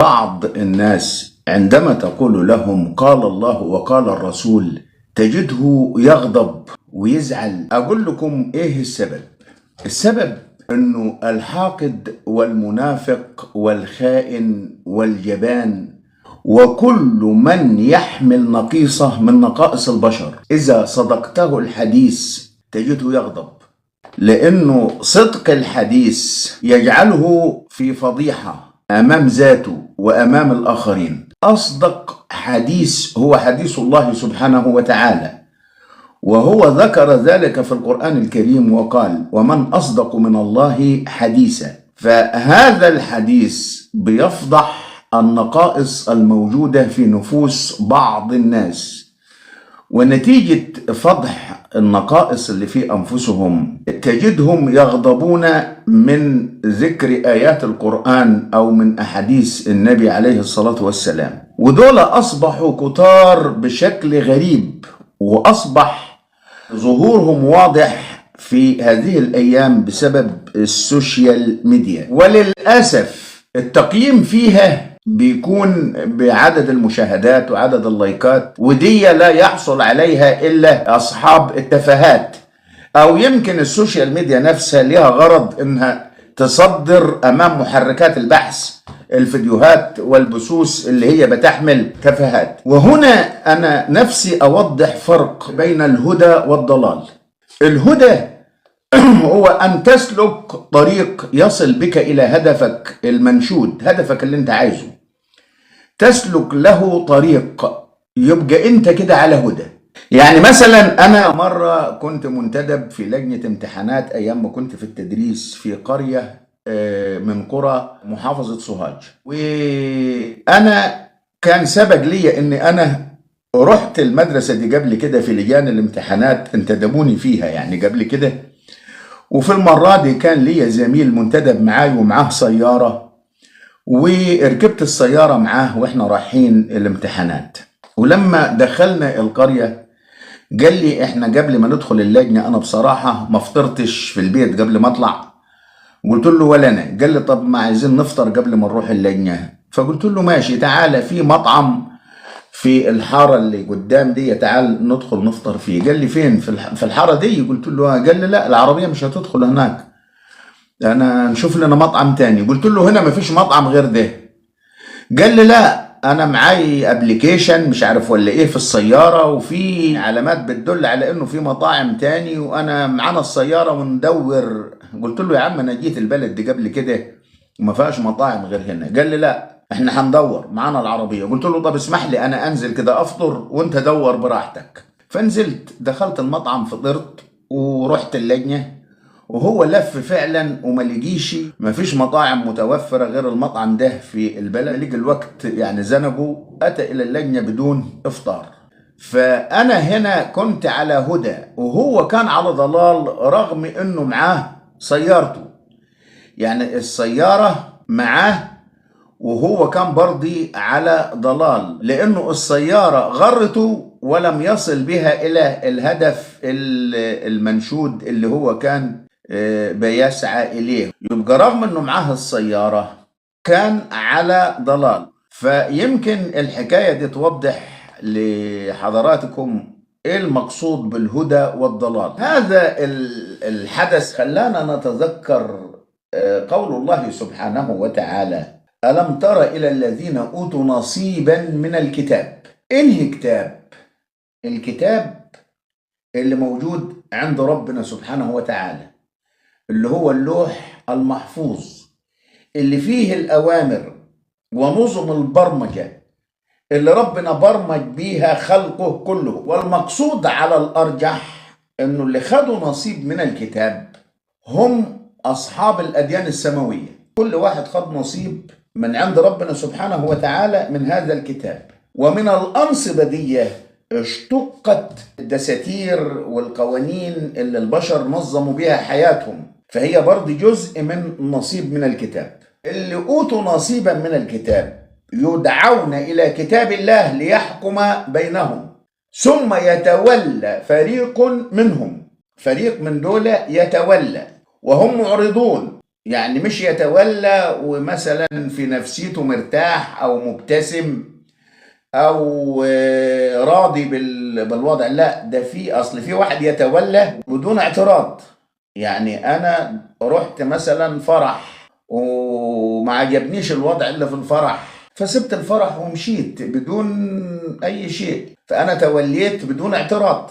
بعض الناس عندما تقول لهم قال الله وقال الرسول تجده يغضب ويزعل. أقول لكم إيه السبب؟ السبب أنه الحاقد والمنافق والخائن والجبان وكل من يحمل نقيصة من نقائص البشر إذا صدقته الحديث تجده يغضب، لأنه صدق الحديث يجعله في فضيحة أمام ذاته وأمام الآخرين. أصدق حديث هو حديث الله سبحانه وتعالى، وهو ذكر ذلك في القرآن الكريم وقال ومن أصدق من الله حديثا. فهذا الحديث بيفضح النقائص الموجودة في نفوس بعض الناس، ونتيجة فضح النقائص اللي في أنفسهم تجدهم يغضبون من ذكر آيات القرآن أو من أحاديث النبي عليه الصلاة والسلام. ودول أصبحوا كتار بشكل غريب، وأصبح ظهورهم واضح في هذه الأيام بسبب السوشيال ميديا، وللأسف التقييم فيها بيكون بعدد المشاهدات وعدد اللايكات، ودي لا يحصل عليها إلا أصحاب التفاهات، أو يمكن السوشيال ميديا نفسها لها غرض إنها تصدر أمام محركات البحث الفيديوهات والبثوث اللي هي بتحمل تفاهات. وهنا أنا نفسي أوضح فرق بين الهدى والضلال. الهدى هو أن تسلك طريق يصل بك إلى هدفك المنشود، هدفك اللي أنت عايزه، تسلك له طريق، يبقى أنت كده على هدى. يعني مثلا أنا مرة كنت منتدب في لجنة امتحانات أيام ما كنت في التدريس في قرية من قرى محافظة سوهاج، وأنا كان سبق لي أني أنا رحت المدرسة دي قبل كده في لجان الامتحانات، انتدبوني فيها يعني قبل كده. وفي المرة دي كان لي زميل منتدب معاي ومعاه سيارة، وركبت السيارة معاه واحنا رايحين الامتحانات. ولما دخلنا القرية قال لي احنا قبل ما ندخل اللجنة انا بصراحة ما فطرتش في البيت قبل ما اطلع. قلت له ولا انا. قال لي طب ما عايزين نفطر قبل ما نروح اللجنة. فقلت له ماشي، تعالى في مطعم في الحارة اللي قدام دي، تعال ندخل نفطر فيه. قال لي فين؟ في الحارة دي. قلت له قال لي لا، العربية مش هتدخل هناك، انا نشوف لنا مطعم تاني. قلت له هنا مفيش مطعم غير ده. قال لي لا، انا معاي ابليكيشن مش عارف ولا ايه في السيارة، وفي علامات بتدل على انه في مطاعم تاني، وانا معانا السيارة وندور. قلت له يا عم انا جيت البلد دي قبل كده وما فيهاش مطاعم غير هنا. قال لي لا احنا هندور، معانا العربية. قلت له طب اسمح لي انا انزل كده افطر وانت دور براحتك. فنزلت دخلت المطعم، فطرت ورحت اللجنة، وهو لف فعلا وما لقيش، ما فيش مطاعم متوفرة غير المطعم ده في البلد. لقي الوقت يعني زنقه، اتى الى اللجنة بدون افطار. فانا هنا كنت على هدى وهو كان على ضلال، رغم انه معاه سيارته، يعني السيارة معاه وهو كان برضي على ضلال، لأنه السيارة غرته ولم يصل بها إلى الهدف المنشود اللي هو كان بيسعى إليه. يبقى رغم أنه معاه السيارة كان على ضلال. فيمكن الحكاية دي توضح لحضراتكم إيه المقصود بالهدى والضلال. هذا الحدث خلانا نتذكر قول الله سبحانه وتعالى ألم تر إلى الذين أوتوا نصيبا من الكتاب. إنهي كتاب؟ الكتاب اللي موجود عند ربنا سبحانه وتعالى، اللي هو اللوح المحفوظ، اللي فيه الأوامر ونظم البرمجة اللي ربنا برمج بيها خلقه كله. والمقصود على الأرجح إنه اللي خدوا نصيب من الكتاب هم أصحاب الأديان السماوية. كل واحد خد نصيب من عند ربنا سبحانه وتعالى من هذا الكتاب. ومن الأنصبة دي اشتقت الدساتير والقوانين اللي البشر نظموا بها حياتهم، فهي برضه جزء من نصيب من الكتاب. اللي أوتوا نصيبا من الكتاب يدعون إلى كتاب الله ليحكم بينهم، ثم يتولى فريق منهم، فريق من دول يتولى وهم معرضون يعني مش يتولى ومثلا في نفسيته مرتاح او مبتسم او راضي بالوضع. لا، ده في اصل في واحد يتولى بدون اعتراض. يعني انا رحت مثلا فرح وما عجبنيش الوضع اللي في الفرح، فسبت الفرح ومشيت بدون اي شيء، فانا توليت بدون اعتراض.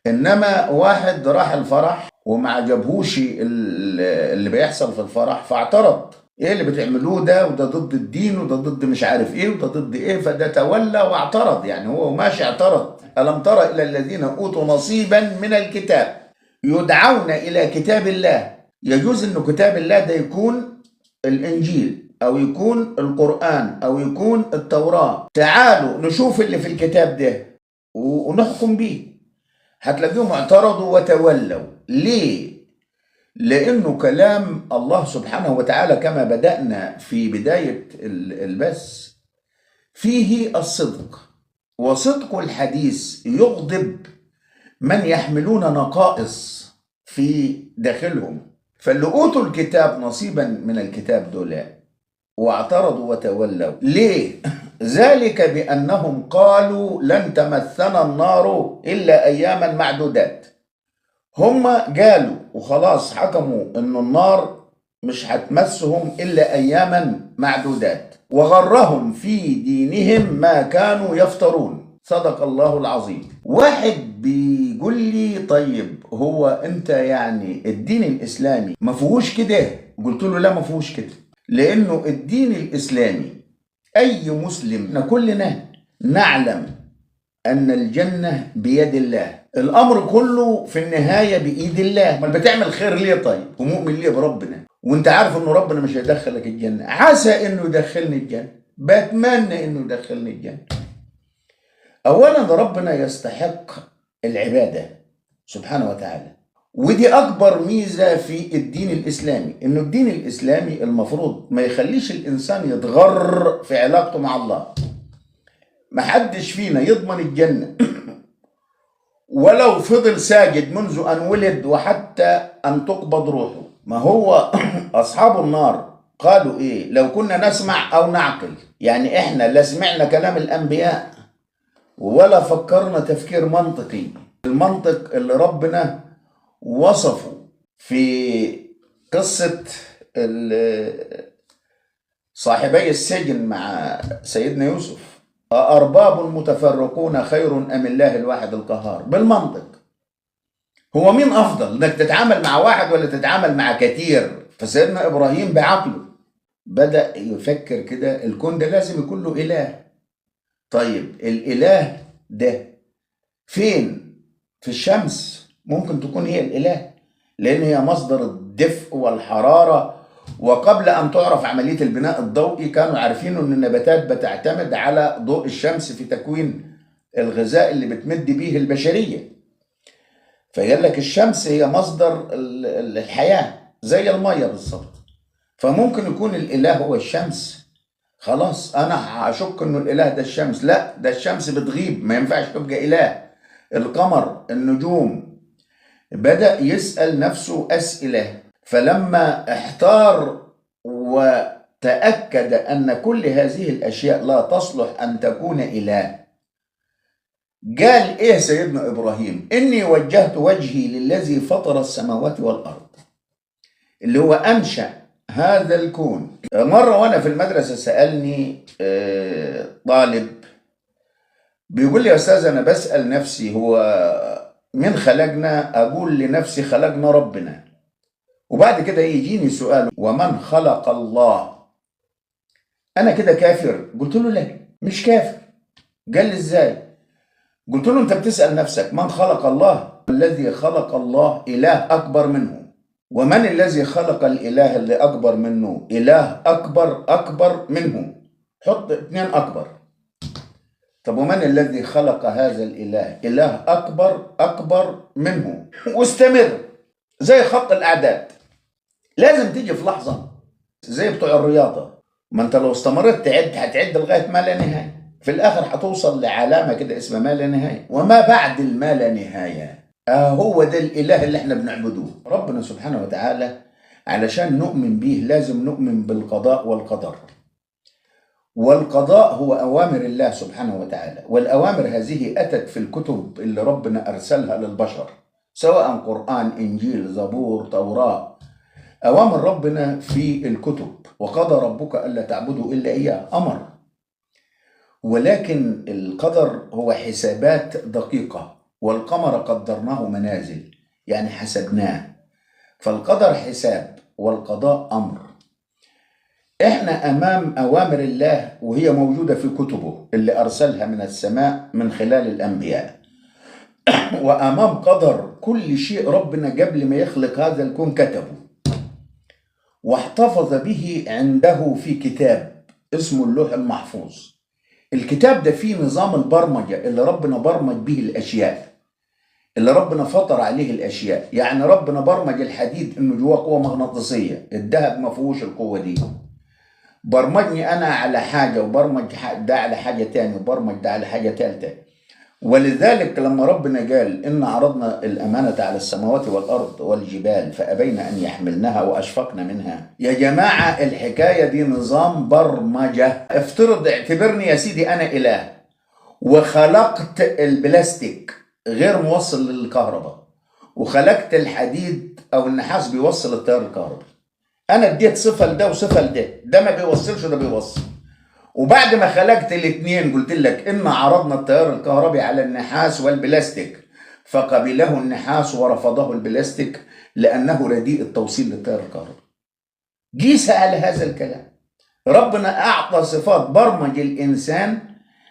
انما واحد راح الفرح وما عجبهوش اللي بيحصل في الفرح فاعترض، ايه اللي بتعملوه ده، وده ضد الدين، وده ضد مش عارف ايه، وده ضد ايه، فده تولى واعترض. يعني هو ماشي اعترض. الم تر الى الذين اوتوا نصيبا من الكتاب يدعون الى كتاب الله. يجوز ان كتاب الله ده يكون الانجيل او يكون القرآن او يكون التوراة. تعالوا نشوف اللي في الكتاب ده ونحكم بيه. هتلاقيهم اعترضوا وتولوا. ليه؟ لأنه كلام الله سبحانه وتعالى كما بدأنا في بداية البث فيه الصدق، وصدق الحديث يغضب من يحملون نقائص في داخلهم. فاللي أوتوا الكتاب نصيبا من الكتاب دول واعترضوا وتولوا. ليه؟ ذلك بأنهم قالوا لن تمثنا النار إلا أياما معدودات. هم قالوا وخلاص حكموا إن النار مش هتمسهم إلا أياما معدودات، وغرهم في دينهم ما كانوا يفترون. صدق الله العظيم. واحد بيقول لي طيب هو أنت يعني الدين الإسلامي ما فيهوش كده؟ قلت له لا، ما فيهوش كده، لأنه الدين الإسلامي أي مسلم كلنا نعلم أن الجنة بيد الله، الأمر كله في النهاية بإيد الله. ما بتعمل خير ليه طيب ومؤمن ليه بربنا وانت عارف أنه ربنا مش هيدخلك الجنة؟ عسى أنه يدخلني الجنة، بتمنى أنه يدخلني الجنة. أولا ربنا يستحق العبادة سبحانه وتعالى، ودي أكبر ميزة في الدين الإسلامي، إنه الدين الإسلامي المفروض ما يخليش الإنسان يتغر في علاقته مع الله. ما حدش فينا يضمن الجنة ولو فضل ساجد منذ أن ولد وحتى أن تقبض روحه. ما هو أصحاب النار قالوا إيه؟ لو كنا نسمع أو نعقل. يعني إحنا لا سمعنا كلام الأنبياء ولا فكرنا تفكير منطقي، المنطق اللي ربنا وصفه في قصة صاحبي السجن مع سيدنا يوسف: أأرباب متفرقون خير أم الله الواحد القهار؟ بالمنطق. هو مين أفضل، إنك تتعامل مع واحد ولا تتعامل مع كتير؟ فسيدنا إبراهيم بعقله بدأ يفكر كده، الكون ده لازم يكون له إله. طيب الإله ده فين؟ في الشمس ممكن تكون هي الإله، لأن هي مصدر الدفء والحرارة. وقبل أن تعرف عملية البناء الضوئي كانوا عارفين أن النباتات بتعتمد على ضوء الشمس في تكوين الغذاء اللي بتمد به البشرية. فقال لك الشمس هي مصدر الحياة زي المية بالظبط. فممكن يكون الإله هو الشمس. خلاص أنا هشك أنه الإله ده الشمس. لا، ده الشمس بتغيب، ما ينفعش تبقى إله. القمر، النجوم. بدأ يسأل نفسه أسئلة، فلما احتار وتأكد أن كل هذه الأشياء لا تصلح أن تكون إله، قال إيه سيدنا إبراهيم؟ إني وجهت وجهي للذي فطر السماوات والأرض، اللي هو أنشأ هذا الكون. مرة وأنا في المدرسة سألني طالب بيقول لي يا أستاذ أنا بسأل نفسي هو من خلقنا؟ أقول لنفسي خلقنا ربنا. وبعد كده يجيني سؤال ومن خلق الله؟ أنا كده كافر؟ قلت له لا، مش كافر. قال لي إزاي؟ قلت له أنت بتسأل نفسك من خلق الله؟ الذي خلق الله إله أكبر منه. ومن الذي خلق الإله اللي أكبر منه؟ إله أكبر منه. حط 2 أكبر. طب ومن الذي خلق هذا الإله؟ إله أكبر منه. واستمر زي خط الأعداد، لازم تيجي في لحظة زي بتوع الرياضة. ما انت لو استمرت تعد هتعد لغاية ما لا نهاية، في الآخر هتوصل لعلامة كده اسمها ما لا نهاية. وما بعد الما لا نهاية هو ده الإله اللي احنا بنعبدوه. ربنا سبحانه وتعالى علشان نؤمن به لازم نؤمن بالقضاء والقدر. والقضاء هو أوامر الله سبحانه وتعالى، والأوامر هذه أتت في الكتب اللي ربنا أرسلها للبشر، سواء قرآن، إنجيل، زبور، توراة. أوامر ربنا في الكتب. وقضى ربك ألا تعبدوا إلا إياه، أمر. ولكن القدر هو حسابات دقيقة. والقمر قدرناه منازل، يعني حسبناه. فالقدر حساب والقضاء أمر. احنا امام اوامر الله وهي موجودة في كتبه اللي ارسلها من السماء من خلال الانبياء، وامام قدر كل شيء ربنا قبل ما يخلق هذا الكون كتبه واحتفظ به عنده في كتاب اسمه اللوح المحفوظ. الكتاب ده فيه نظام البرمجة اللي ربنا برمج به الاشياء، اللي ربنا فطر عليه الاشياء. يعني ربنا برمج الحديد انه جواه قوة مغناطيسية، الذهب ما فيهوش القوة دي. برمجني انا على حاجه، وبرمج ده على حاجه تاني، وبرمج ده على حاجه ثالثه. ولذلك لما ربنا قال ان عرضنا الامانه على السماوات والارض والجبال فابين ان يحملنها واشفقن منها، يا جماعه الحكايه دي نظام برمجه. اعتبرني يا سيدي انا اله وخلقت البلاستيك غير موصل للكهرباء، وخلقت الحديد او النحاس بيوصل التيار الكهربي. انا اديت صفه لده وصفه لده، ده ما بيوصلش وده بيوصل. وبعد ما خلقت الاثنين قلت لك ان عرضنا التيار الكهربي على النحاس والبلاستيك فقبله النحاس ورفضه البلاستيك لانه رديء التوصيل للتيار الكهربي. قيس على هذا الكلام. ربنا اعطى صفات، برمج الانسان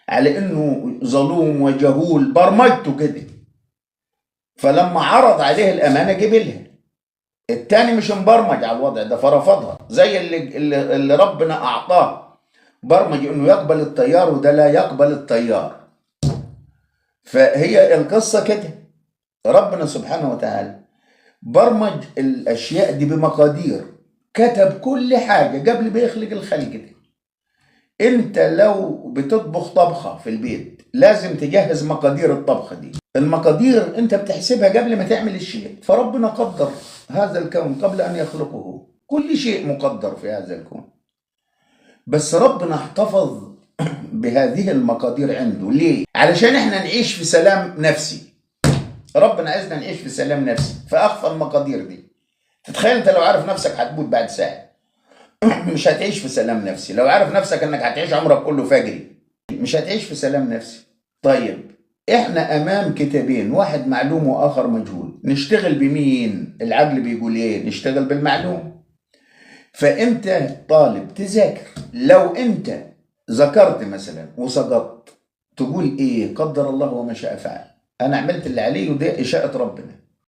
على انه ظلوم وجهول، برمجته كده. فلما عرض عليه الامانه قبلها. التاني مش مبرمج على الوضع ده فرفضها، زي اللي ربنا اعطاه برمج انه يقبل التيار وده لا يقبل التيار. فهي القصه كده. ربنا سبحانه وتعالى برمج الاشياء دي بمقادير، كتب كل حاجه قبل ما يخلق الخلق دي. انت لو بتطبخ طبخه في البيت لازم تجهز مقادير الطبخه دي. المقادير انت بتحسبها قبل ما تعمل الشيء. فربنا قدر هذا الكون قبل ان يخلقه، كل شيء مقدر في هذا الكون. بس ربنا احتفظ بهذه المقادير عنده. ليه؟ علشان احنا نعيش في سلام نفسي. ربنا عايزنا نعيش في سلام نفسي فاخفى المقادير دي. تتخيل انت لو عارف نفسك هتموت بعد ساعه مش هتعيش في سلام نفسي. لو عارف نفسك انك هتعيش عمرك كله فجري مش هتعيش في سلام نفسي. طيب احنا امام كتابين، واحد معلوم واخر مجهول. نشتغل بمين؟ العقل بيقول ايه؟ نشتغل بالمعلوم. فانت طالب تذاكر، لو انت ذكرت مثلا وسقطت تقول ايه؟ قدر الله وما شاء فعل. انا عملت اللي علي وده اشاءة ربنا.